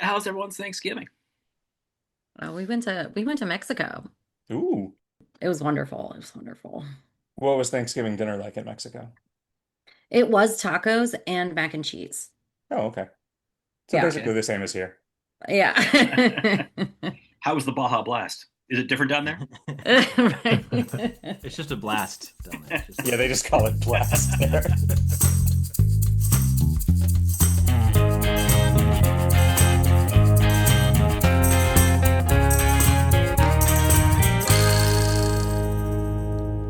How's everyone's Thanksgiving? We went to Mexico. Ooh. It was wonderful. It was wonderful. What was Thanksgiving dinner like in Mexico? It was tacos and mac and cheese. Oh, okay. So Yeah. basically Okay. the same as here. Yeah. How was the Baja Blast? Is it different down there? Right. It's just a blast down there. It's just Yeah, they just call it blast there.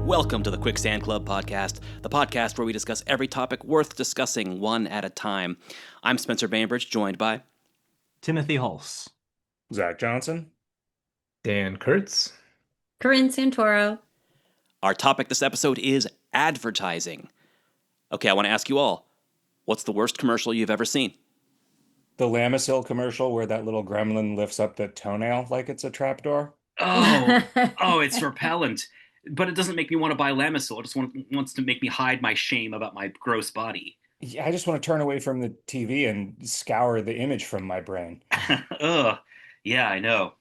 Welcome to the Quicksand Club podcast, the podcast where we discuss every topic worth discussing one at a time. I'm Spencer Bainbridge, joined by Timothy Huls. Zack Johnson. Dan Kurtz. Corinne Santoro. our topic this episode is advertising. Okay, I want to ask you all, what's the worst commercial you've ever seen? The Lamisil commercial where that little gremlin lifts up the toenail like it's a trapdoor. Oh, oh, it's repellent. But it doesn't make me want to buy Lamisil. It just wants to make me hide my shame about my gross body. Yeah, I just want to turn away from the TV and scour the image from my brain. Ugh. Yeah, I know.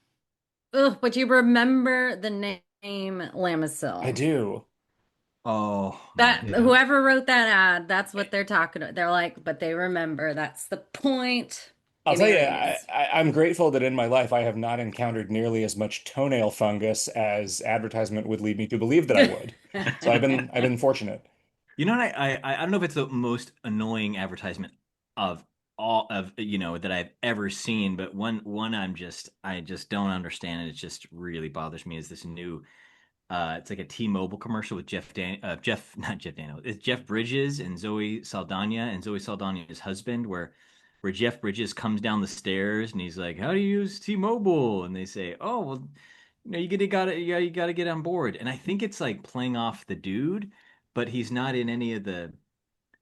Ugh, but you remember the name I Lamisil. do. Oh, That man. Yeah. whoever wrote that ad, that's what they're talking about. They're like, but they remember. That's the point. I'll Give me tell a you, raise. I'm grateful that in my life I have not encountered nearly as much toenail fungus as advertisement would lead me to believe that I would. So I've been fortunate. You know what? I don't know if it's the most annoying advertisement of all of that I've ever seen, but one I just don't understand, and it just really bothers me. Is this new? It's like a T-Mobile commercial with Jeff not Jeff Daniels. It's Jeff Bridges and Zoe Saldana and Zoe Saldana's husband, where Jeff Bridges comes down the stairs and he's like, "How do you use T-Mobile?" And they say, "Oh, well, you gotta get on board." And I think it's like playing off the dude, but he's not in any of the.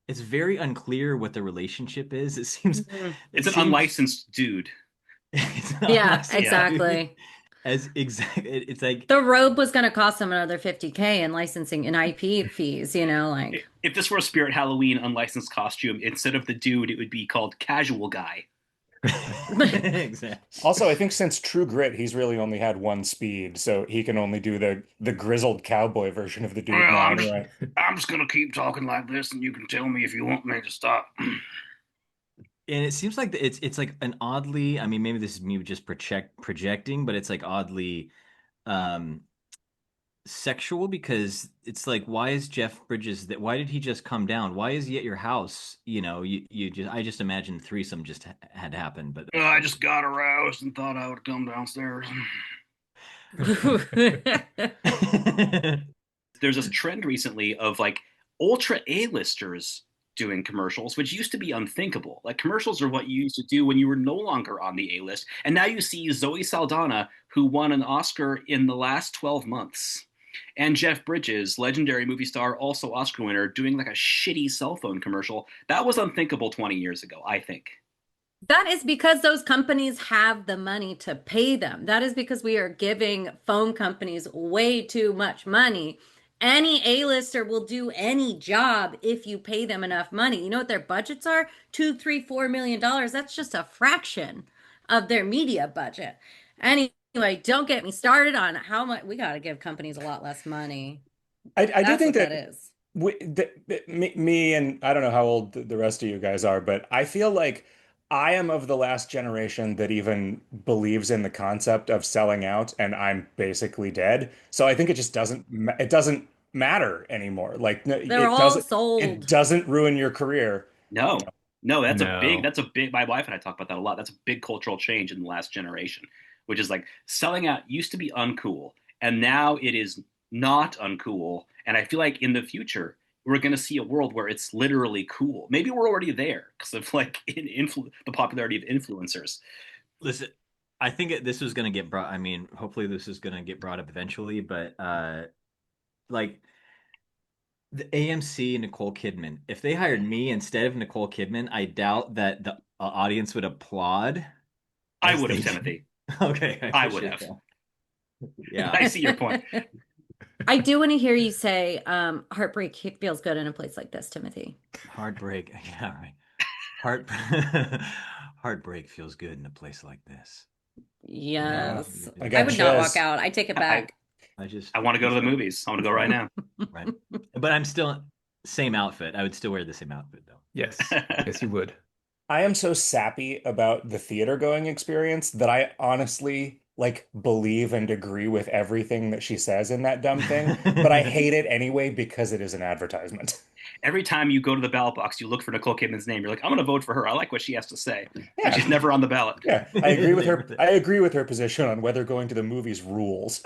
It's very unclear what the relationship is. It seems, Mhm. it It's an seems unlicensed dude. it's an Yeah, unlicensed Yeah. dude. exactly. It's like The robe was going to cost them another 50K in licensing and IP fees, like. If this were a Spirit Halloween unlicensed costume, instead of the dude, it would be called Casual Guy. exactly. Also, I think since True Grit, he's really only had one speed, so he can only do the grizzled cowboy version of the Well, dude now anyway. I'm just gonna keep talking like this, and you can tell me if you want me to stop. And it seems like it's like an oddly, I mean, maybe this is me just projecting, but it's like oddly um sexual, because it's like, why is Jeff Bridges that why did he just come down? Why is he at your house? You just, I just imagined threesome just had happened, but I just got aroused and thought I would come downstairs. There's this trend recently of like ultra A-listers doing commercials, which used to be unthinkable. Like commercials are what you used to do when you were no longer on the A-list. And now you see Zoe Saldana, who won an Oscar in the last 12 months, and Jeff Bridges, legendary movie star, also Oscar winner, doing like a shitty cell phone commercial. That was unthinkable 20 years ago, I think. That is because those companies have the money to pay them. That is because we are giving phone companies way too much money. Any A-lister will do any job if you pay them enough money. You know what their budgets are? Two, three, $4 million. That's just a fraction of their media budget. Anyway, don't get me started on how much we got to give companies a lot less money. I do That's think what that that is. me and I don't know how old the rest of you guys are, but I feel like I am of the last generation that even believes in the concept of selling out, and I'm basically dead. So I think it just it doesn't matter anymore. Like They're all it sold. doesn't ruin your career. No, no, No. that's a big, my wife and I talk about that a lot. That's a big cultural change in the last generation, which is like selling out used to be uncool, and now it is not uncool. And I feel like in the future, we're going to see a world where it's literally cool. Maybe we're already there because of like the popularity of influencers. Listen, I think this was going to get brought. I mean, hopefully this is going to get brought up eventually, but like the AMC and Nicole Kidman, if they hired me instead of Nicole Kidman, I doubt that the audience would applaud I as would have, they. Timothy. Okay, I I would appreciate have. that. I Yeah, see your point. I do want to hear you say heartbreak feels good in a place like this, Timothy. heartbreak. Yeah, right. Heart Heartbreak feels good in a place like this. Yes. I I got would not walk chills. out. I take it I back. I just I want to go to the movies. I want to go right now. right. But I'm still same outfit. I would still wear the same outfit though. Yes. Yes, you would. I am so sappy about the theater going experience that I honestly like believe and agree with everything that she says in that dumb thing, but I hate it anyway because it is an advertisement. Every time you go to the ballot box, you look for Nicole Kidman's name. You're like, I'm going to vote for her. I like what she has to say, but Yeah. she's never on the ballot. Yeah, I agree with her. I agree with her position on whether going to the movies rules.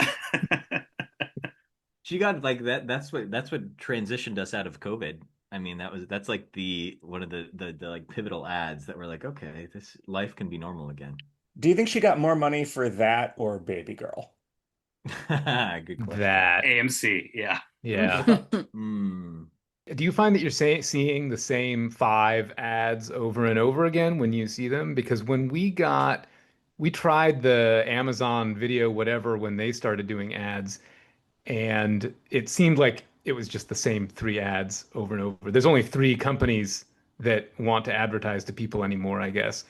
She got like that. That's what transitioned us out of COVID. I mean, that's like the one of the like pivotal ads that were like, okay, this life can be normal again. Do you think she got more money for that or Baby Girl? Good question. That, AMC, yeah. yeah. Hmm. Do you find that you're seeing the same five ads over and over again when you see them? Because when we tried the Amazon Video, whatever, when they started doing ads, and it seemed like it was just the same three ads over and over. There's only three companies that want to advertise to people anymore, I guess.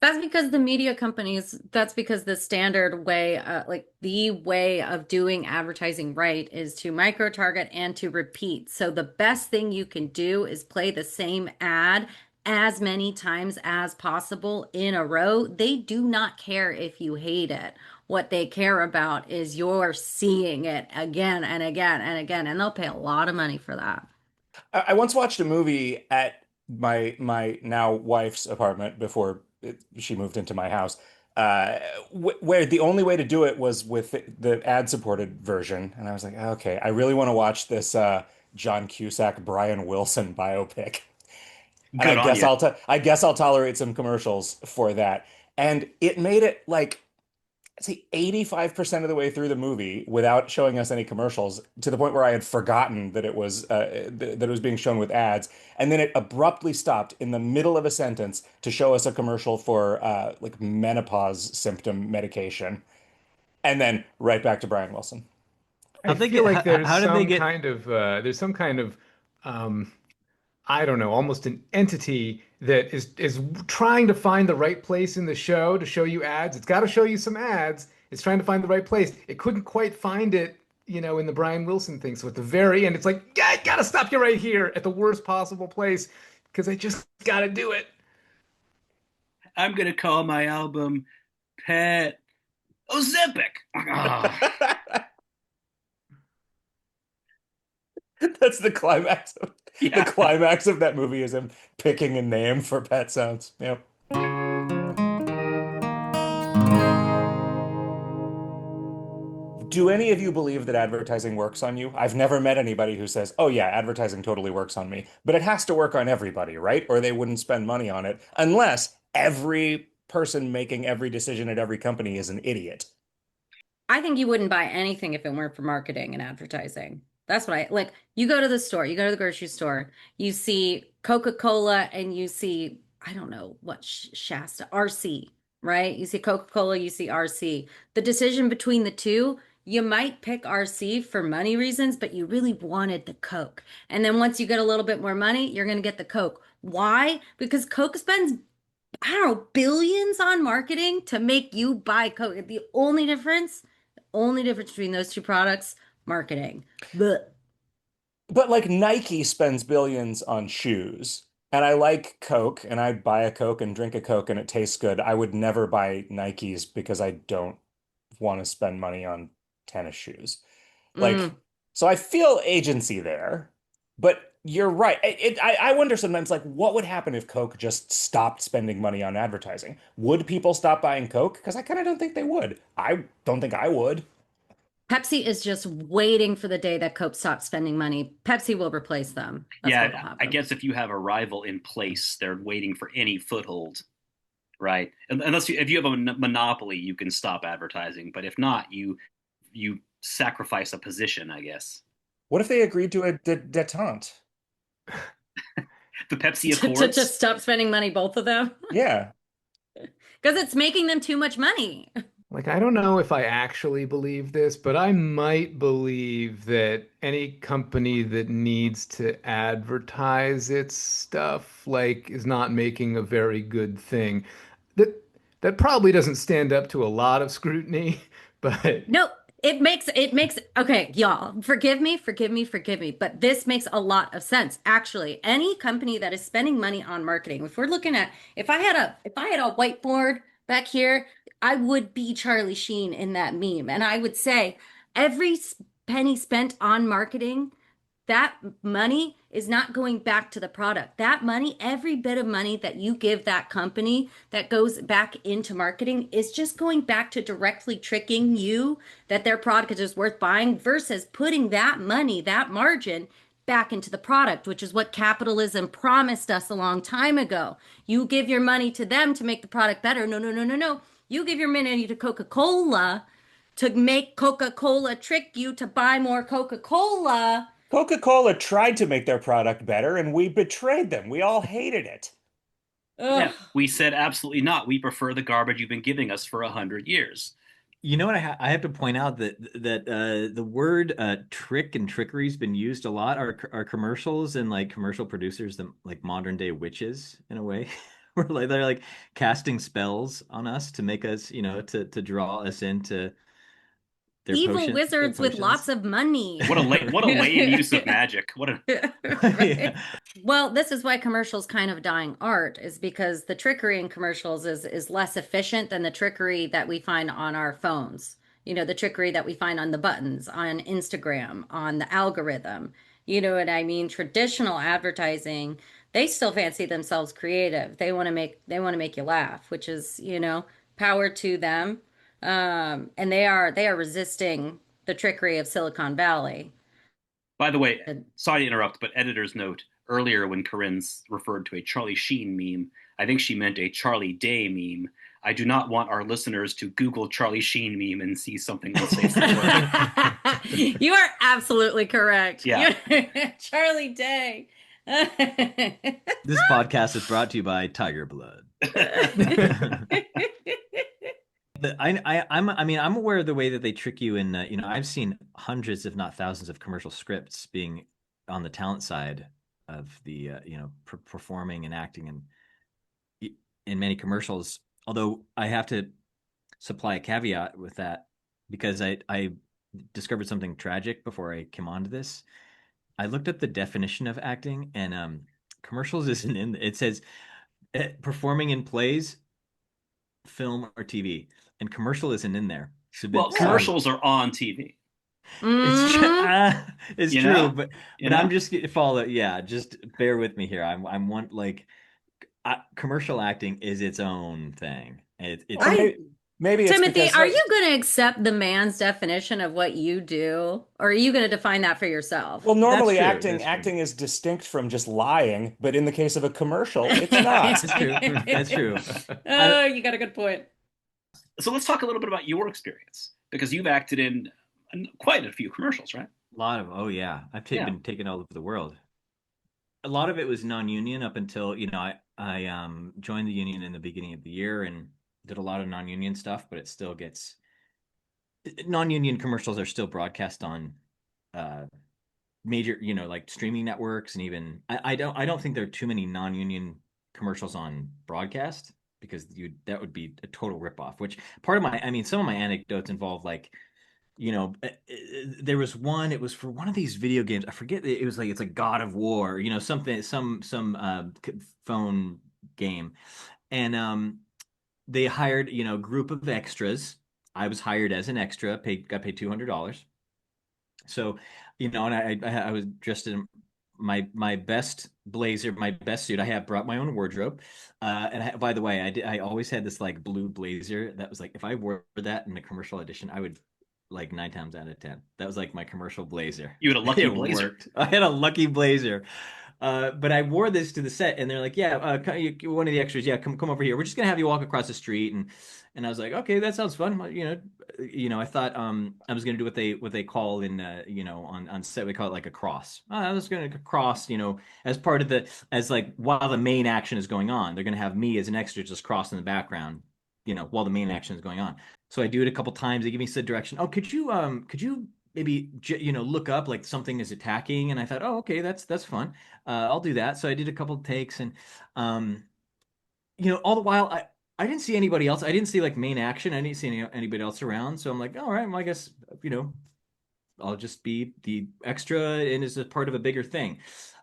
That's because the media companies, that's because the standard way, like the way of doing advertising right is to micro target and to repeat. So the best thing you can do is play the same ad as many times as possible in a row. They do not care if you hate it. What they care about is you're seeing it again and again and again, and they'll pay a lot of money for that. I once watched a movie at my now wife's apartment before she moved into my house, where the only way to do it was with the ad-supported version, and I was like, okay, I really want to watch this John Cusack, Brian Wilson biopic, and Good on you. I guess I'll tolerate some commercials for that, and it made it like see 85% of the way through the movie without showing us any commercials to the point where I had forgotten that it was that it was being shown with ads, and then it abruptly stopped in the middle of a sentence to show us a commercial for like menopause symptom medication, and then right back to Brian Wilson. I feel like How did they get? there's some kind of um, I don't know, almost an entity that is trying to find the right place in the show to show you ads. It's got to show you some ads. It's trying to find the right place. It couldn't quite find it, in the Brian Wilson thing. So at the very end, it's like, yeah, I gotta stop you right here at the worst possible place because I just gotta do it. I'm going to call my album Pet Ozempic. Oh, That's the climax. The yeah. climax of that movie is him picking a name for Pet Sounds. Yep. Do any of you believe that advertising works on you? I've never met anybody who says, "Oh yeah, advertising totally works on me." But it has to work on everybody, right? Or they wouldn't spend money on it unless every person making every decision at every company is an idiot. I think you wouldn't buy anything if it weren't for marketing and advertising. That's what I like. You go to the store, you go to the grocery store, you see Coca-Cola and you see, I don't know what Shasta, RC, right? You see Coca-Cola, you see RC. The decision between the two, you might pick RC for money reasons, but you really wanted the Coke. And then once you get a little bit more money, you're going to get the Coke. Why? Because Coke spends, I don't know, billions on marketing to make you buy Coke. The only difference between those two products, marketing. But But like Nike spends billions on shoes. And I like Coke and I buy a Coke and drink a Coke and it tastes good. I would never buy Nikes because I don't want to spend money on tennis shoes. Like, mm, so I feel agency there, but you're right. I wonder sometimes, like, what would happen if Coke just stopped spending money on advertising? Would people stop buying Coke? Because I kind of don't think they would. I don't think I would. Pepsi is just waiting for the day that Coke stops spending money. Pepsi will replace them. That's what'll Yeah, I happen. guess if you have a rival in place, they're waiting for any foothold, right? If you have a monopoly, you can stop advertising. But if not, you sacrifice a position, I guess. What if they agreed to a detente? The Pepsi To Accords. just stop spending money, both of them, Yeah. because it's making them too much money. Like, I don't know if I actually believe this, but I might believe that any company that needs to advertise its stuff, like, is not making a very good thing. that probably doesn't stand up to a lot of scrutiny, but No, it makes okay, y'all. Forgive me, but this makes a lot of sense. Actually, any company that is spending money on marketing, if we're looking at if I had a whiteboard back here, I would be Charlie Sheen in that meme, and I would say every penny spent on marketing, that money is not going back to the product. That money, every bit of money that you give that company that goes back into marketing is just going back to directly tricking you that their product is worth buying versus putting that money, that margin back into the product, which is what capitalism promised us a long time ago. You give your money to them to make the product better. No, no, no, no, no. You give your money to Coca-Cola to make Coca-Cola trick you to buy more Coca-Cola. Coca-Cola tried to make their product better, and we betrayed them. We all hated it. Ugh. Yeah, we said absolutely not. We prefer the garbage you've been giving us for 100 years. You know what I have to point out that the word trick and trickery has been used a lot. Our commercials and like commercial producers, the like modern day witches in a way, where like they're like casting spells on us to make us, to draw us into Evil their wizards with lots potions. of money. What a lame use of magic. What a Right. Yeah. Well, this is why commercials kind of dying art is because the trickery in commercials is less efficient than the trickery that we find on our phones. You know, the trickery that we find on the buttons, on Instagram, on the algorithm. You know what I mean? Traditional advertising, they still fancy themselves creative. They want to make you laugh, which is, power to them. And they are resisting the trickery of Silicon Valley. By the way, And sorry to interrupt, but editor's note earlier when Corinne's referred to a Charlie Sheen meme, I think she meant a Charlie Day meme. I do not want our listeners to Google Charlie Sheen meme and see something unsafe for work. you are absolutely correct. Yeah. Charlie Day. This podcast is brought to you by Tiger Blood. I'm aware of the way that they trick you in, I've seen hundreds, if not thousands of commercial scripts being on the talent side of the, performing and acting in many commercials. Although I have to supply a caveat with that because I discovered something tragic before I came onto this. I looked up the definition of acting and commercials isn't in, it says performing in plays, film or TV, and commercial isn't in there. Well, commercials are on TV. It's true, it's You true, know? but You but know? I'm just follow. Yeah, just bear with me here. I'm one like commercial acting is its own thing. It's Or I maybe it's Timothy, because are you going to accept the man's definition of what you do, or are you going to define that for yourself? well, normally true. acting That's true. acting is distinct from just lying, but in the case of a commercial, it's not. That's true. That's true. Oh, you got a good point. So let's talk a little bit about your experience because you've acted in quite a few commercials, right? A lot of yeah, Yeah. been taken all over the world. A lot of it was non-union up until I joined the union in the beginning of the year and did a lot of non-union stuff, but it still gets non-union commercials are still broadcast on uh major like streaming networks, and even I don't think there are too many non-union commercials on broadcast because that would be a total ripoff. Which part of some of my anecdotes involve like there was one, it was for one of these video games, I forget, it was like it's like God of War, something, some phone game, and they hired a group of extras. I was hired as an extra, got paid $200. So and I was dressed in my best blazer, my best suit. I brought my own wardrobe, and by the way, I always had this like blue blazer that was like if I wore that in a commercial audition, I would like 9 times out of 10. That was like my commercial blazer. You had a lucky It blazer. worked. I had a lucky blazer. But I wore this to the set, and they're like, "Yeah, one of the extras, yeah, come over here. We're just gonna have you walk across the street." And I was like, "Okay, that sounds fun." I thought I was gonna do what they call in on set, we call it like a cross. I was gonna cross, as part of as like while the main action is going on, they're gonna have me as an extra just cross in the background, while the main action is going on. So I do it a couple times. They give me said direction. Oh, could you maybe look up like something is attacking? And I thought, oh, okay, that's fun. I'll do that. So I did a couple of takes, and all the while I didn't see anybody else. I didn't see like main action. I didn't see anybody else around. So I'm like, all right, well, I guess, I'll just be the extra and is a part of a bigger thing.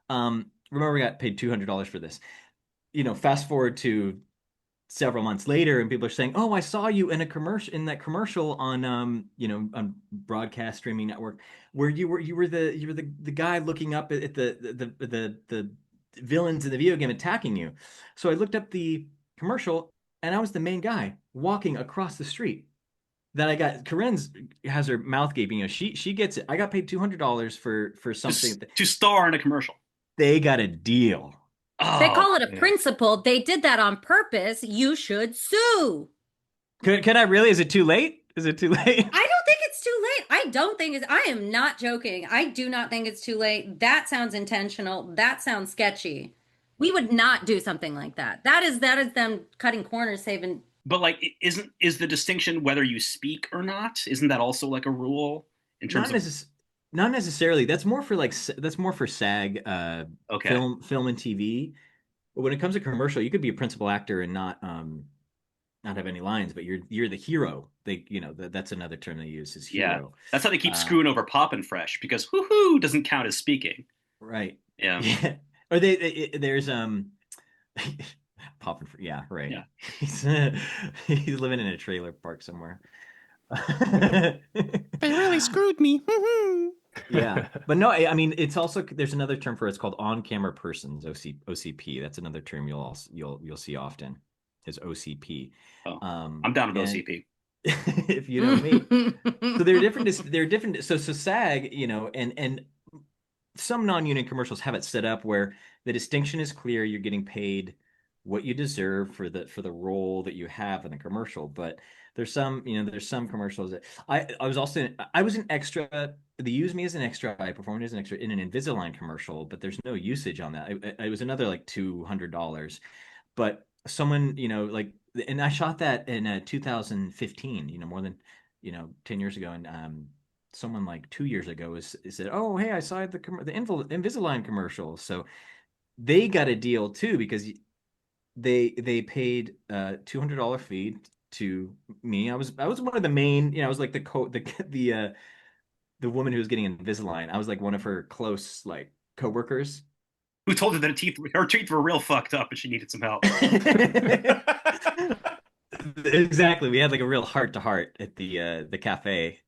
Remember, we got paid $200 for this. Fast forward to several months later, and people are saying, "Oh, I saw you in that commercial on on broadcast streaming network where you were the guy looking up at the villains in the video game attacking you." So I looked up the commercial, and I was the main guy walking across the street. That I got. Corinne's has her mouth gaping. She gets it. I got paid $200 for something. To star in a commercial. They got a deal. They Oh, call it a principle. They did that on purpose. You should sue. Can I really? Is it too late? Is it too late? I don't think it's too late. I am not joking. I do not think it's too late. That sounds intentional. That sounds sketchy. We would not do something like that. That is them cutting corners, saving. but like, is the distinction whether you speak or not? Isn't that also like a rule in terms of? Not necessarily. That's more for SAG, Okay. film and TV. But when it comes to commercial, you could be a principal actor and not have any lines, but you're the hero. That's another term they use is Yeah, hero. that's how they keep screwing over Poppin' Fresh because whoo doesn't count as speaking. Right. Yeah. Yeah. Or there's Poppin'. Yeah. Right. Yeah. He's living in a trailer park somewhere. They really screwed me. Yeah, but no, I mean it's also there's another term for it. It's called on-camera persons, OCP. That's another term you'll see often is OCP. Oh, I'm down with and OCP. if you know me. So they're different. They're different. So SAG, and some non-union commercials have it set up where the distinction is clear. You're getting paid what you deserve for the role that you have in the commercial. But there's some commercials that I was an extra. They used me as an extra. I performed as an extra in an Invisalign commercial, but there's no usage on that. It was another like $200. But someone, and I shot that in 2015, more than 10 years ago, and someone like 2 years ago said, "Oh, hey, I saw the Invisalign commercial." So they got a deal too because they paid $200 fee to me. I was one of the main, I was like the woman who was getting Invisalign. I was like one of her close like coworkers. Who told her that her teeth were real fucked up and she needed some help? Exactly. We had like a real heart to heart at the cafe.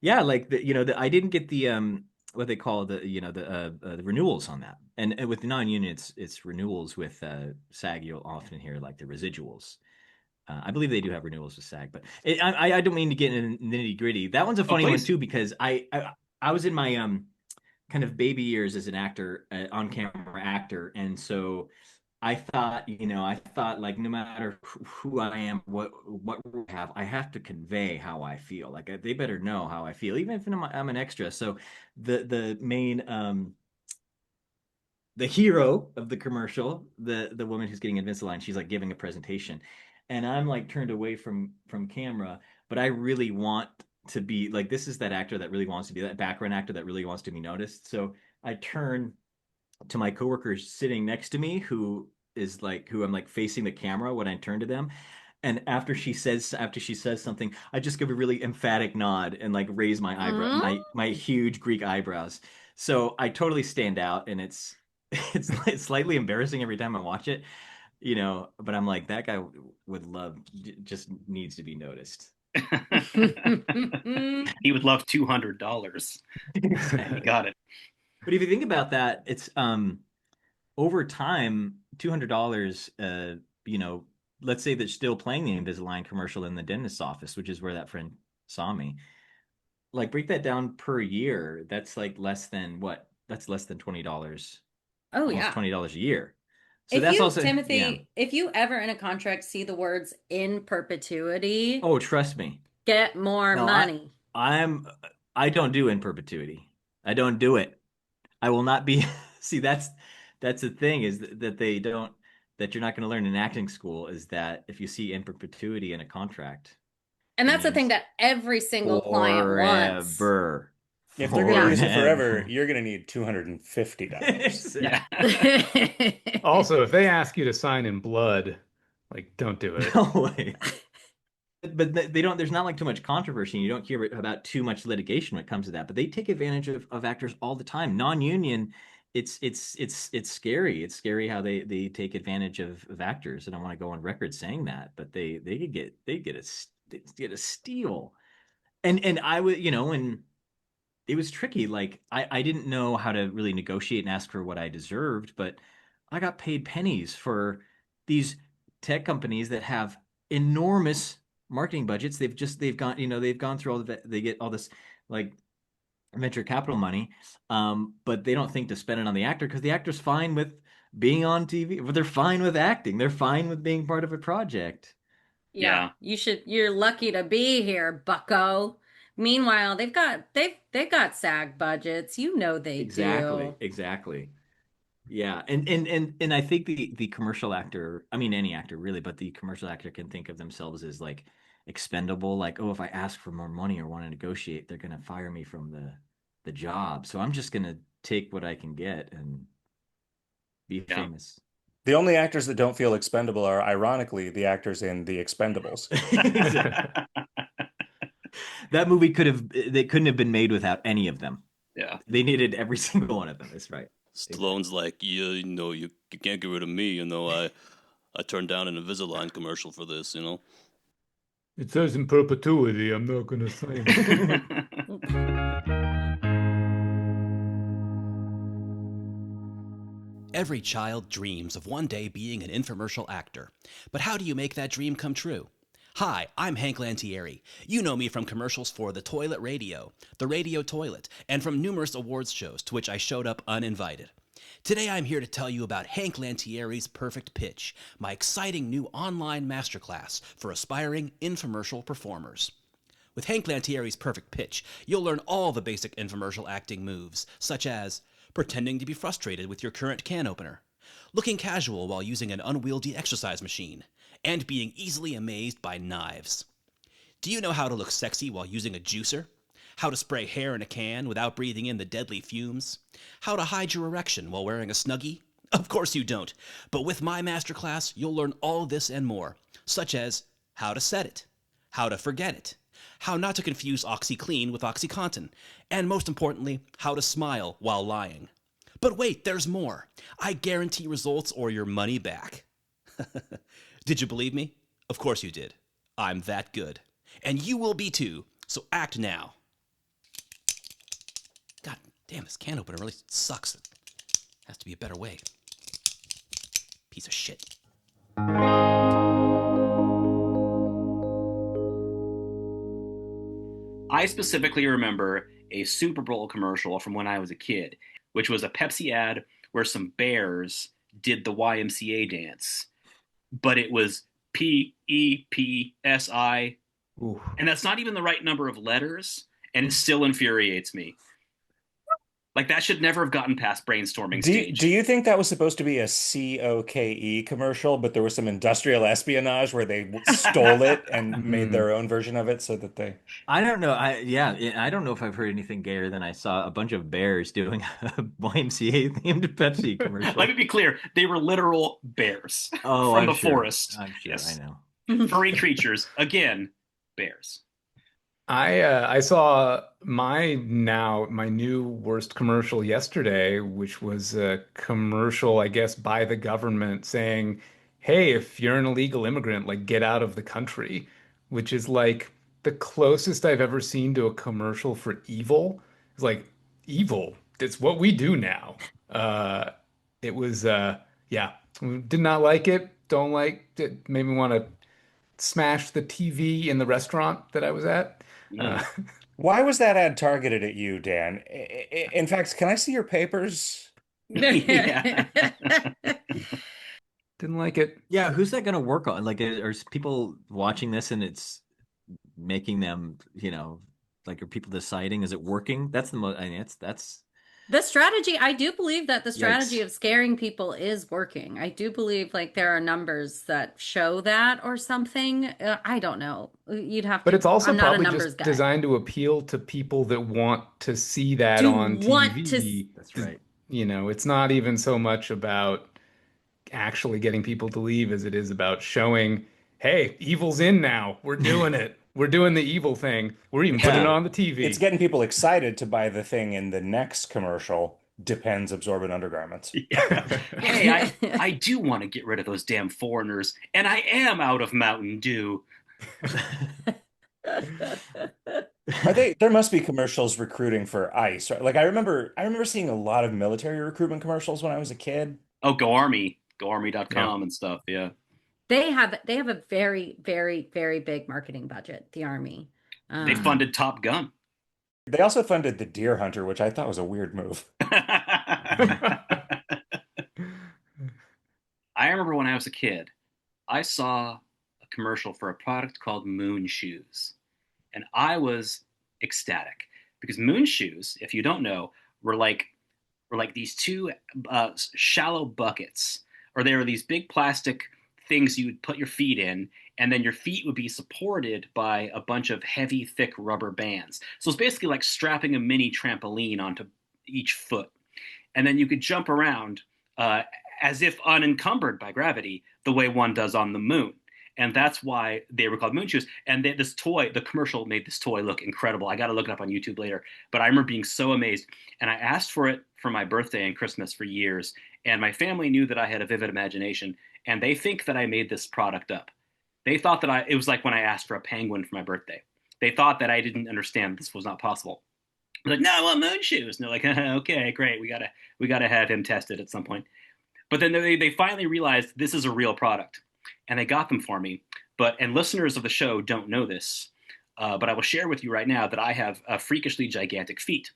Yeah, like I didn't get the what they call the renewals on that. And with the non-union it's renewals. With SAG you'll often hear like the residuals. I believe they do have renewals with SAG, but I don't mean to get into nitty gritty. That one's a funny one too because I was in my kind of baby years as an actor, on camera actor, and so I thought like no matter who I am, what role I have, I have to convey how I feel. Like they better know how I feel, even if I'm an extra. So the main the hero of the commercial, the woman who's getting Invisalign, she's like giving a presentation, and I'm like turned away from camera, but I really want to be like, this is that actor that really wants to be that background actor that really wants to be noticed. So I turn to my coworkers sitting next to me who I'm like facing the camera when I turn to them. And after she says something, I just give a really emphatic nod and like raise my eyebrow, my huge Greek eyebrows. So I totally stand out, and it's slightly embarrassing every time I watch it, but I'm like, that guy would love, just needs to be noticed. He would love $200. Exactly. You got it. But if you think about that, it's over time, $200. Let's say they're still playing the Invisalign commercial in the dentist's office, which is where that friend saw me. Like break that down per year. That's like less than what? That's less than $20. Oh yeah, $20 a year. So if that's you, also Timothy, yeah. if you ever in a contract see the words in perpetuity, Oh, trust me. Get more money. I don't do in perpetuity. I don't do it. I will not be. See, that's the thing is that they don't, that you're not going to learn in acting school, is that if you see in perpetuity in a contract. And that's the thing that every single client wants. Forever. If they're going to use it forever, you're going to need $250. Yeah. Also, if they ask you to sign in blood, Like, don't do it. No way. But they don't. There's not like too much controversy. And you don't hear about too much litigation when it comes to that. But they take advantage of actors all the time. Non-union, it's scary. It's scary how they take advantage of actors. And I want to go on record saying that. But they could get they get a steal. And I would, and it was tricky. Like I didn't know how to really negotiate and ask for what I deserved, but I got paid pennies for these tech companies that have enormous marketing budgets. They've gone, they've gone through they get all this like venture capital money, but they don't think to spend it on the actor because the actor's fine with being on TV, but they're fine with acting. They're fine with being part of a project. Yeah, Yeah. you're lucky to be here, bucko. Meanwhile, they've got SAG budgets. You know they Exactly, do. exactly. Yeah, and I think the commercial actor, I mean any actor really, but the commercial actor can think of themselves as like expendable, like, oh, if I ask for more money or want to negotiate, they're gonna fire me from the job. So I'm just gonna take what I can get and be Yeah. famous. The only actors that don't feel expendable are, ironically, the actors in The Expendables. Exactly. That movie they couldn't have been made without any of them. Yeah. They needed every single one of them. That's right. Stallone's like, yeah, you can't get rid of me. I turned down an Invisalign commercial for this. It says in perpetuity. I'm not going to sign it. Every child dreams of one day being an infomercial actor. But how do you make that dream come true? Hi, I'm Hank Lantieri. You know me from commercials for the Toilet Radio, the Radio Toilet, and from numerous awards shows to which I showed up uninvited. Today I'm here to tell you about Hank Lantieri's Perfect Pitch, my exciting new online masterclass for aspiring infomercial performers. With Hank Lantieri's Perfect Pitch, you'll learn all the basic infomercial acting moves, such as pretending to be frustrated with your current can opener, looking casual while using an unwieldy exercise machine, and being easily amazed by knives. Do you know how to look sexy while using a juicer? How to spray hair in a can without breathing in the deadly fumes? How to hide your erection while wearing a Snuggie? Of course you don't, but with my masterclass, you'll learn all this and more, such as how to set it, how to forget it, how not to confuse OxyClean with OxyContin, and most importantly, how to smile while lying. But wait, there's more. I guarantee results or your money back. Did you believe me? Of course you did. I'm that good. And you will be too, so act now. God damn, this can opener really sucks. There has to be a better way. Piece of shit. I specifically remember a Super Bowl commercial from when I was a kid, which was a Pepsi ad where some bears did the YMCA dance, but it was PEPSI, Ooh. and that's not even the right number of letters, and it still infuriates me. Like that should never have gotten past brainstorming stage. Do you think that was supposed to be a COKE commercial, but there was some industrial espionage where they stole it and made Mhm. their own version of it so that they... I don't know. I don't know if I've heard anything gayer than I saw a bunch of bears doing a YMCA themed Pepsi commercial. Let me be clear: they were literal bears Oh, from I'm the sure. forest. I'm sure. Yes, I know. furry creatures again. Bears. I saw my new worst commercial yesterday, which was a commercial, I guess, by the government saying, "Hey, if you're an illegal immigrant, like get out of the country," which is like the closest I've ever seen to a commercial for evil. It's like evil. It's what we do now. It was yeah, did not like it. Don't like it. Made me want to smash the TV in the restaurant that I was at. Uh, Mm. Why was that ad targeted at you, Dan? In fact, can I see your papers? Yeah. didn't like it. Yeah, who's that going to work on? Like, are people watching this and it's making them, like, are people deciding, is it working? That's the most, I mean, that's The strategy, I do believe that the strategy yikes. of scaring people is working. I do believe like there are numbers that show that or something. I don't know. You'd have But to, it's also I'm not a probably numbers just guy. designed to appeal to people that want to see that Do on want to, TV. That's right. It's not even so much about actually getting people to leave as it is about showing, hey, evil's in now. We're doing it. We're doing the evil thing. We're even putting it Yeah. on the It's TV. getting people excited to buy the thing in the next commercial, Depends absorbent undergarments. Yeah. Hey, I do want to get rid of those damn foreigners, and I am out of Mountain Dew. There must be commercials recruiting for ICE, right? Like I remember seeing a lot of military recruitment commercials when I was a kid. Oh, Go Army, Yeah. GoArmy.com and stuff. Yeah. They have a very, very, very big marketing budget, the Army. They Um, funded Top Gun. They also funded the Deer Hunter, which I thought was a weird move. I remember when I was a kid, I saw a commercial for a product called Moon Shoes, and I was ecstatic because Moon Shoes, if you don't know, were like these two shallow buckets, or they were these big plastic things you would put your feet in, and then your feet would be supported by a bunch of heavy, thick rubber bands. So it's basically like strapping a mini trampoline onto each foot, and then you could jump around uh, as if unencumbered by gravity, the way one does on the moon. And that's why they were called moon shoes. And this toy, the commercial made this toy look incredible. I got to look it up on YouTube later. But I remember being so amazed. And I asked for it for my birthday and Christmas for years. And my family knew that I had a vivid imagination. And they think that I made this product up. They thought that it was like when I asked for a penguin for my birthday. They thought that I didn't understand this was not possible. I was like, no, I want moon shoes. And they're like, okay, great. We gotta have him tested at some point. But then they finally realized this is a real product, and they got them for me. And listeners of the show don't know this, but I will share with you right now that I have freakishly gigantic feet.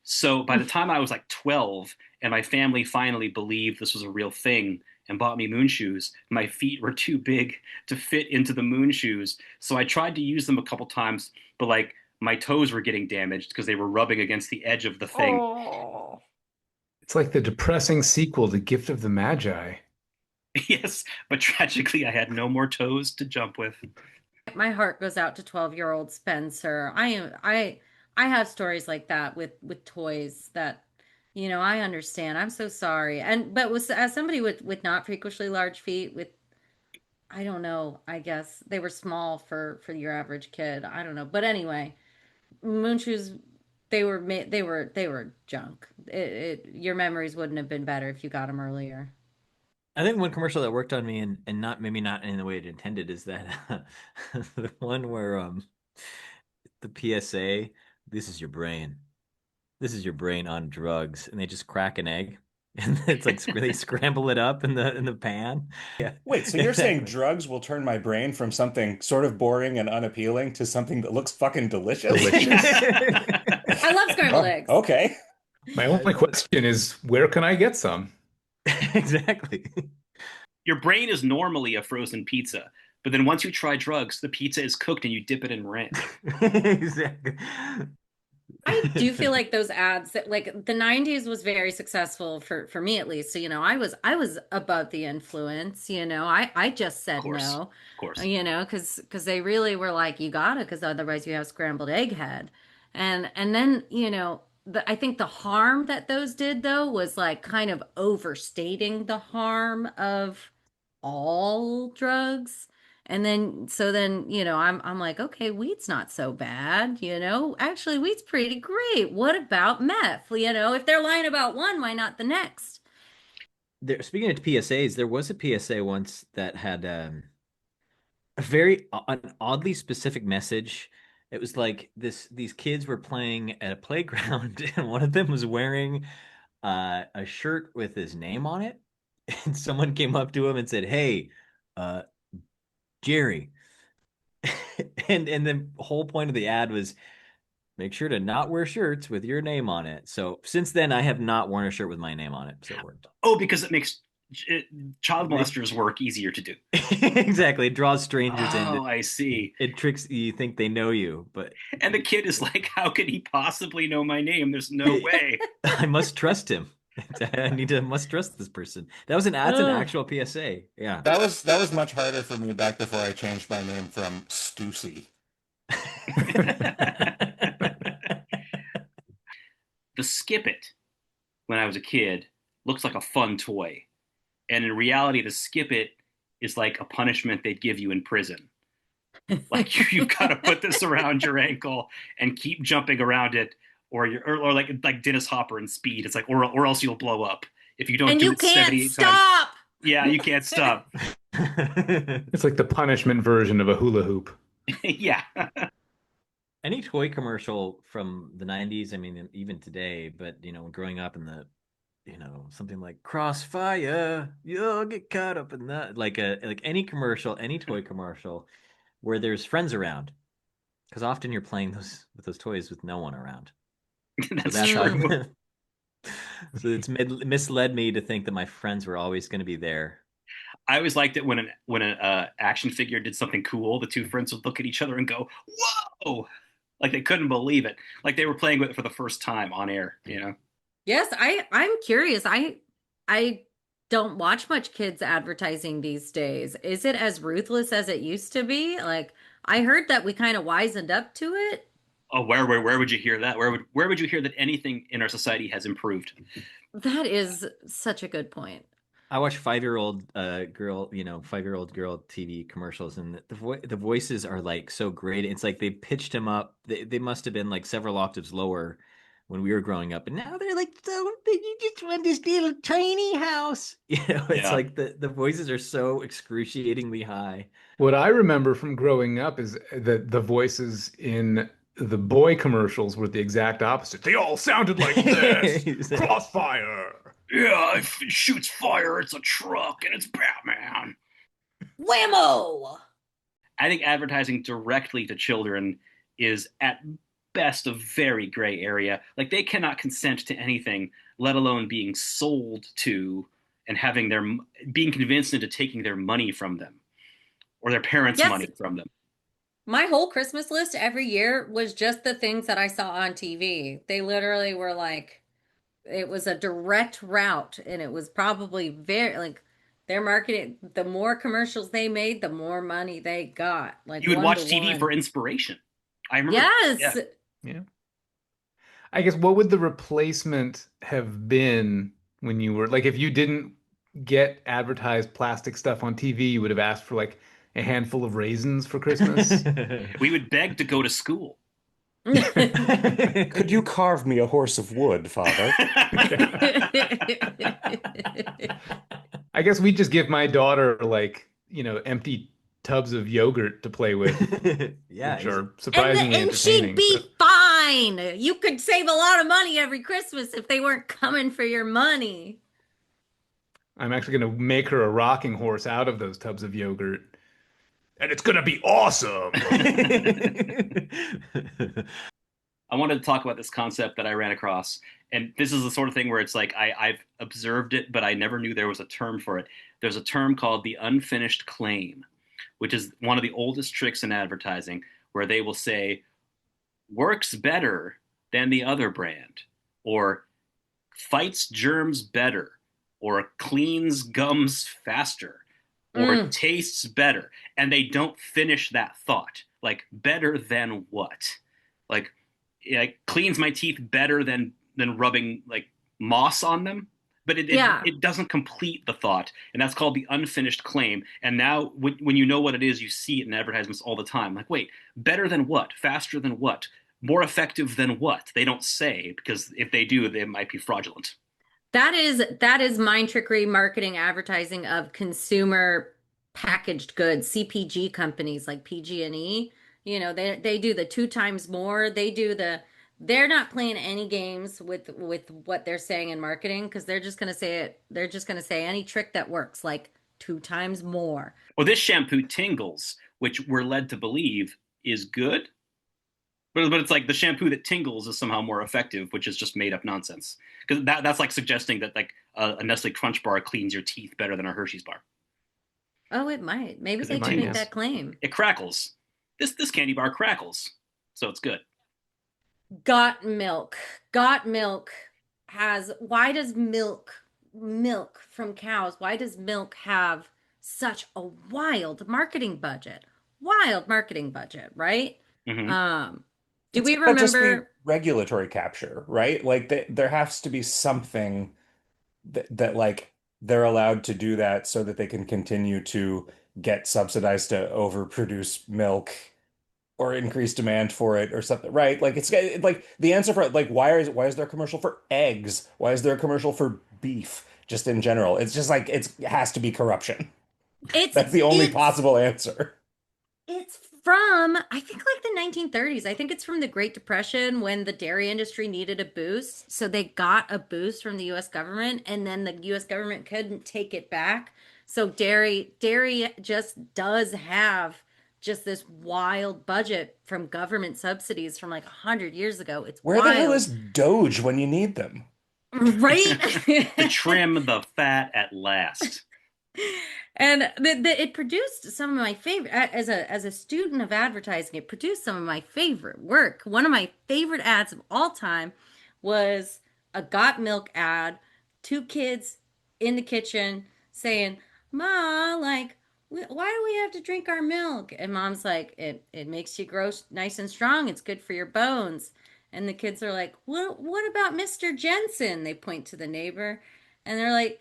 So by the time I was like 12, and my family finally believed this was a real thing and bought me moon shoes, my feet were too big to fit into the moon shoes. So I tried to use them a couple times, but like my toes were getting damaged because they were rubbing against the edge of the thing. Oh. It's like the depressing sequel to Gift of the Magi. Yes, but tragically, I had no more toes to jump with. my heart goes out to 12-year-old Spencer. I have stories like that with toys that, I understand. I'm so sorry. But as somebody with not freakishly large feet, with I don't know, I guess they were small for your average kid. I don't know. But anyway, moon shoes, they were junk. Your memories wouldn't have been better if you got them earlier. I think one commercial that worked on me and not maybe not in the way it intended is that the one where the PSA, this is your brain. This is your brain on drugs, and they just crack an egg, and it's like they scramble it up in the pan. Yeah, Wait, so you're saying drugs will turn my brain from something sort of boring and unappealing to something that looks fucking delicious? Delicious. I love scrambled eggs. Okay. My only question is, where can I get some? Exactly. Your brain is normally a frozen pizza, but then once you try drugs, the pizza is cooked and you dip it in ranch. Exactly. I do feel like those ads that like the 90s was very successful for me at least. So, I was above the influence, I just Of said course, no, of course. because they really were like, you gotta, because otherwise you have scrambled egg head. And then, I think the harm that those did though was like kind of overstating the harm of all drugs. And then, so then, I'm like, okay, weed's not so bad, Actually, weed's pretty great. What about meth? If they're lying about one, why not the next? Speaking of PSAs, there was a PSA once that had a very an oddly specific message. It was like these kids were playing at a playground, and one of them was wearing a shirt with his name on it, and someone came up to him and said, "Hey, uh, Jerry," and the whole point of the ad was make sure to not wear shirts with your name on it. So since then, I have not worn a shirt with my name on it. So it worked. Oh, because it makes child molesters work easier to do. Exactly. It draws strangers in. Oh, I see. It tricks you think they know you, but And the kid is like, how could he possibly know my name? There's no way. I must trust him. Must trust this person. That's an Ugh. actual PSA. Yeah. That was much harder for me back before I changed my name from Stussy. The Skip It, when I was a kid, looks like a fun toy. And in reality, to skip it is like a punishment they'd give you in prison. Like you've got to put this around your ankle and keep jumping around it, or like Dennis Hopper in Speed. It's like or else you'll blow up if you don't And do you it can't 78 times. stop. Yeah, you can't stop. It's like the punishment version of a hula hoop. Yeah. Any toy commercial from the 90s, I mean, even today, but growing up in the, something like Crossfire, you'll get caught up in that. Like any commercial, any toy commercial where there's friends around. Because often you're playing with those toys with no one around. So That's that's how true. so it's misled me to think that my friends were always going to be there. I always liked it when an action figure did something cool. The two friends would look at each other and go, "Whoa!" Like they couldn't believe it. Like they were playing with it for the first time on air. You know? Yes, I'm curious. I don't watch much kids advertising these days. Is it as ruthless as it used to be? Like I heard that we kind of wisened up to it. Oh, where would you hear that? Where would you hear that anything in our society has improved? That is such a good point. I watch 5-year-old girl, 5-year-old girl TV commercials, and the voices are like so great. It's like they pitched him up. They must have been like several octaves lower when we were growing up, and now they're like, so you just want this little tiny house. It's Yeah. like the voices are so excruciatingly high. What I remember from growing up is that the voices in the boy commercials were the exact opposite. They all sounded like this. Crossfire. Yeah, if it shoots fire, it's a truck and it's Batman. Whammo! I think advertising directly to children is at best a very gray area. Like they cannot consent to anything, let alone being sold to and having their being convinced into taking their money from them or their parents' Yes, money from them. my whole Christmas list every year was just the things that I saw on TV. They literally were like, it was a direct route, and it was probably very like their marketing. The more commercials they made, the more money they got, like You would one to watch TV for one. inspiration. I remember. Yeah. Yes. Yeah. I guess what would the replacement have been when you were like if you didn't get advertised plastic stuff on TV, you would have asked for like a handful of raisins for Christmas? We would beg to go to school. Could you carve me a horse of wood, Father? I guess we just give my daughter like, empty tubs of yogurt to play with, Yeah, which are and surprisingly and she'd entertaining. be So fine. You could save a lot of money every Christmas if they weren't coming for your money. I'm actually going to make her a rocking horse out of those tubs of yogurt. And it's going to be awesome. I wanted to talk about this concept that I ran across. And this is the sort of thing where it's like I've observed it, but I never knew there was a term for it. There's a term called the unfinished claim, which is one of the oldest tricks in advertising, where they will say, works better than the other brand, or fights germs better, or cleans gums faster, or Mm, tastes better. And they don't finish that thought. Like, better than what? Like, yeah, cleans my teeth better than rubbing like moss on them, but yeah. it doesn't complete the thought, and that's called the unfinished claim. And now, when you know what it is, you see it in advertisements all the time. Like, wait, better than what? Faster than what? More effective than what? They don't say because if they do, they might be fraudulent. That is mind trickery marketing advertising of consumer packaged goods, CPG companies like PG&E. They do the two times more. They're not playing any games with what they're saying in marketing because they're just gonna say it. They're just gonna say any trick that works, like two times more. Well, this shampoo tingles, which we're led to believe is good, but it's like the shampoo that tingles is somehow more effective, which is just made up nonsense. Because that's like suggesting that like a Nestle Crunch bar cleans your teeth better than a Hershey's bar Oh, it might. Maybe because they it can might, make yes. tingles. that claim. It crackles. This candy bar crackles, so it's good. Got milk. Got milk why does milk from cows, why does milk have such a wild marketing budget? Wild marketing budget, right? Hmm. Um, do It's we gotta just be remember? regulatory capture, right? Like there has to be something that like they're allowed to do that so that they can continue to get subsidized to overproduce milk or increase demand for it or something, right? Like it's like the answer for like why is there a commercial for eggs? Why is there a commercial for beef? Just in general, it's just like it has to be corruption. It's That's the only it's possible answer. It's from, I think, like the 1930s. I think it's from the Great Depression when the dairy industry needed a boost. So they got a boost from the US government, and then the US government couldn't take it back. So dairy just does have just this wild budget from government subsidies from like 100 years ago. It's Where the hell wild. is Doge when you need them? Right? To trim the fat at last. And it produced some of my favorite as a student of advertising, it produced some of my favorite work. One of my favorite ads of all time was a got milk ad, two kids in the kitchen saying, "Ma, like why do we have to drink our milk?" And mom's like, "It makes you grow nice and strong. It's good for your bones." And the kids are like, "What about Mr. Jensen?" They point to the neighbor, and they're like,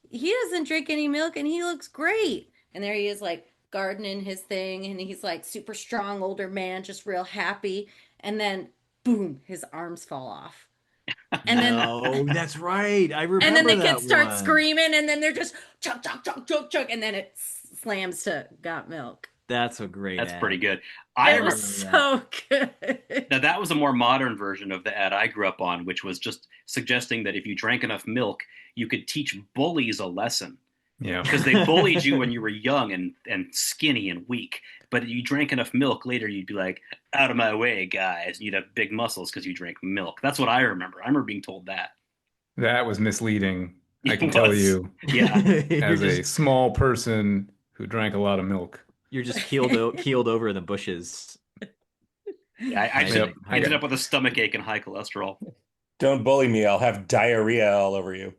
"He doesn't drink any milk and he looks great." And there he is, like gardening his thing, and he's like super strong older man, just real happy. And then boom, his arms fall off. And then No, that's right. I and then remember the that kids start one. screaming, and then they're just chug chug chug chug chug, and then it slams to got milk. That's a great That's ad. pretty good. I I It remember was remember that. so good. now that was a more modern version of the ad I grew up on, which was just suggesting that if you drank enough milk, you could teach bullies a lesson. Yeah. Because they bullied you when you were young and skinny and weak. But you drank enough milk later, you'd be like, out of my way, guys. And you'd have big muscles because you drank milk. That's what I remember. I remember being told that. That was misleading, I can It tell was, you, yeah. You're as a just small person who drank a lot of milk. you're just keeled over in the bushes. I just Yep. Hiding, ended hiding. up with a stomach ache and high cholesterol. Don't bully me. I'll have diarrhea all over you.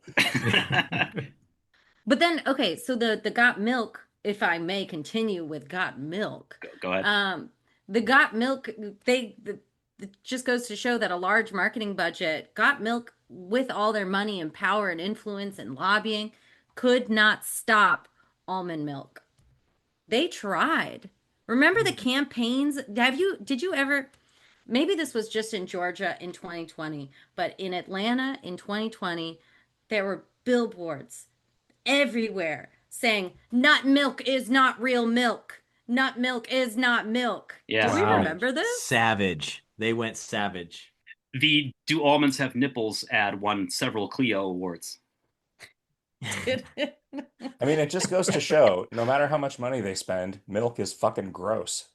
But then, okay, so the got milk, if I may continue with got milk, Go ahead. the got milk, it just goes to show that a large marketing budget, got milk with all their money and power and influence and lobbying, could not stop almond milk. They tried. Remember the campaigns? Did you ever, maybe this was just in Georgia in 2020, but in Atlanta in 2020, there were billboards everywhere saying nut milk is not real milk. Nut milk is not milk. Do Yeah. we Wow. remember this? Savage. They went savage. The Do Almonds Have Nipples ad won several Clio awards. I mean, it just goes to show, no matter how much money they spend, milk is fucking gross.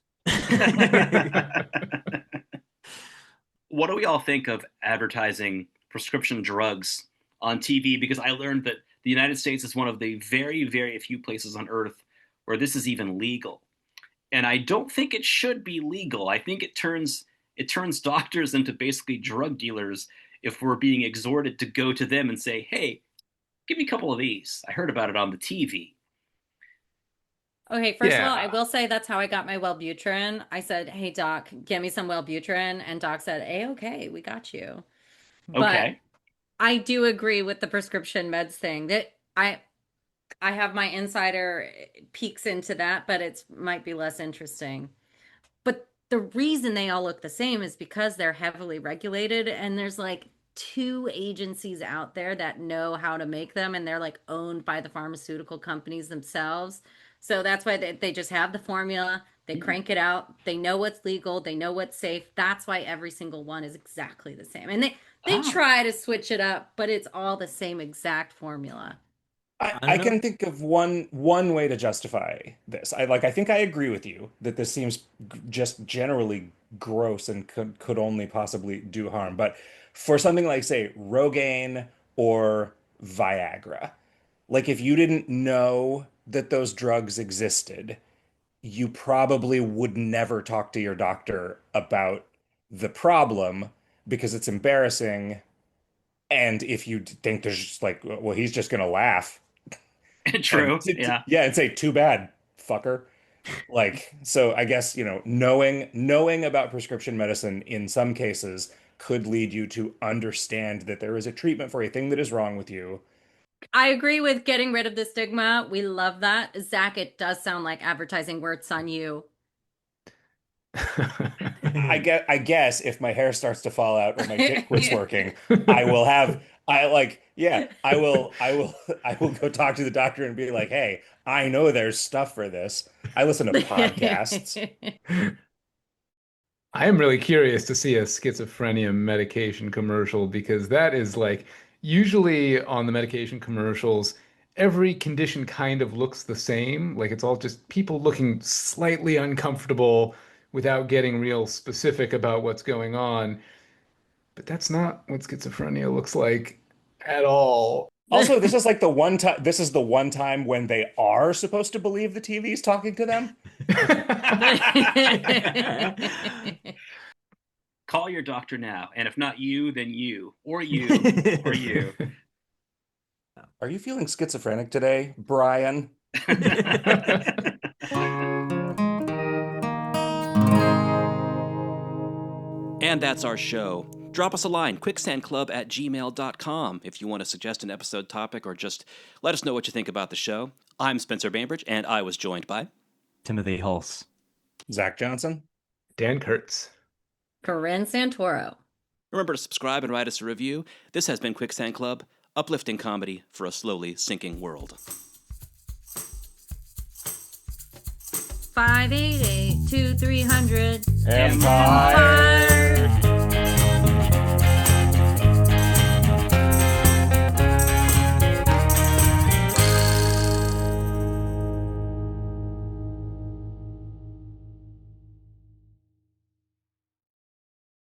What do we all think of advertising prescription drugs on TV? Because I learned that the United States is one of the very, very few places on earth where this is even legal. And I don't think it should be legal. I think it turns doctors into basically drug dealers if we're being exhorted to go to them and say, "Hey, give me a couple of these. I heard about it on the TV." Okay, first of all, I Yeah. will say that's how I got my Wellbutrin. I said, "Hey doc, get me some Wellbutrin," and doc said, "Hey, okay, we got you." But Okay. I do agree with the prescription meds thing. That I have my insider peeks into that, but it's might be less interesting. But the reason they all look the same is because they're heavily regulated, and there's like two agencies out there that know how to make them, and they're like owned by the pharmaceutical companies themselves. So that's why they just have the formula, they crank it out, they know what's legal, they know what's safe. That's why every single one is exactly the same. And they Oh, try to switch it up, but it's all the same exact formula. I, I don't I know. can think of one way to justify this. I think I agree with you that this seems just generally gross and could only possibly do harm. But for something like, say, Rogaine or Viagra, like if you didn't know that those drugs existed, you probably would never talk to your doctor about the problem because it's embarrassing. And if you think there's just like, well, he's just gonna laugh and true. Yeah. yeah, and say, too bad, fucker. Like, so I guess, knowing about prescription medicine in some cases could lead you to understand that there is a treatment for a thing that is wrong with you I agree with getting rid of the stigma. We love that. Zach, it does sound like advertising works on you. I guess if my hair starts to fall out or my dick quits working, I will have I like yeah, I will go talk to the doctor and be like, "Hey, I know there's stuff for this. I listen to podcasts." I am really curious to see a schizophrenia medication commercial because that is like usually on the medication commercials, every condition kind of looks the same. Like it's all just people looking slightly uncomfortable without getting real specific about what's going on. But that's not what schizophrenia looks like at all. Also, this is like the one time this is the one time when they are supposed to believe the TV's talking to them. Call your doctor now, and if not you, then you, or you, or you. Are you feeling schizophrenic today, Brian? And that's our show. Drop us a line, quicksandclub@gmail.com, if you want to suggest an episode topic or just let us know what you think about the show. I'm Spencer Bainbridge, and I was joined by Timothy Huls. Zack Johnson. Dan Kurtz. Corinne Santoro. Remember to subscribe and write us a review. This has been Quicksand Club, uplifting comedy for a slowly sinking world. 588-2300 Empire.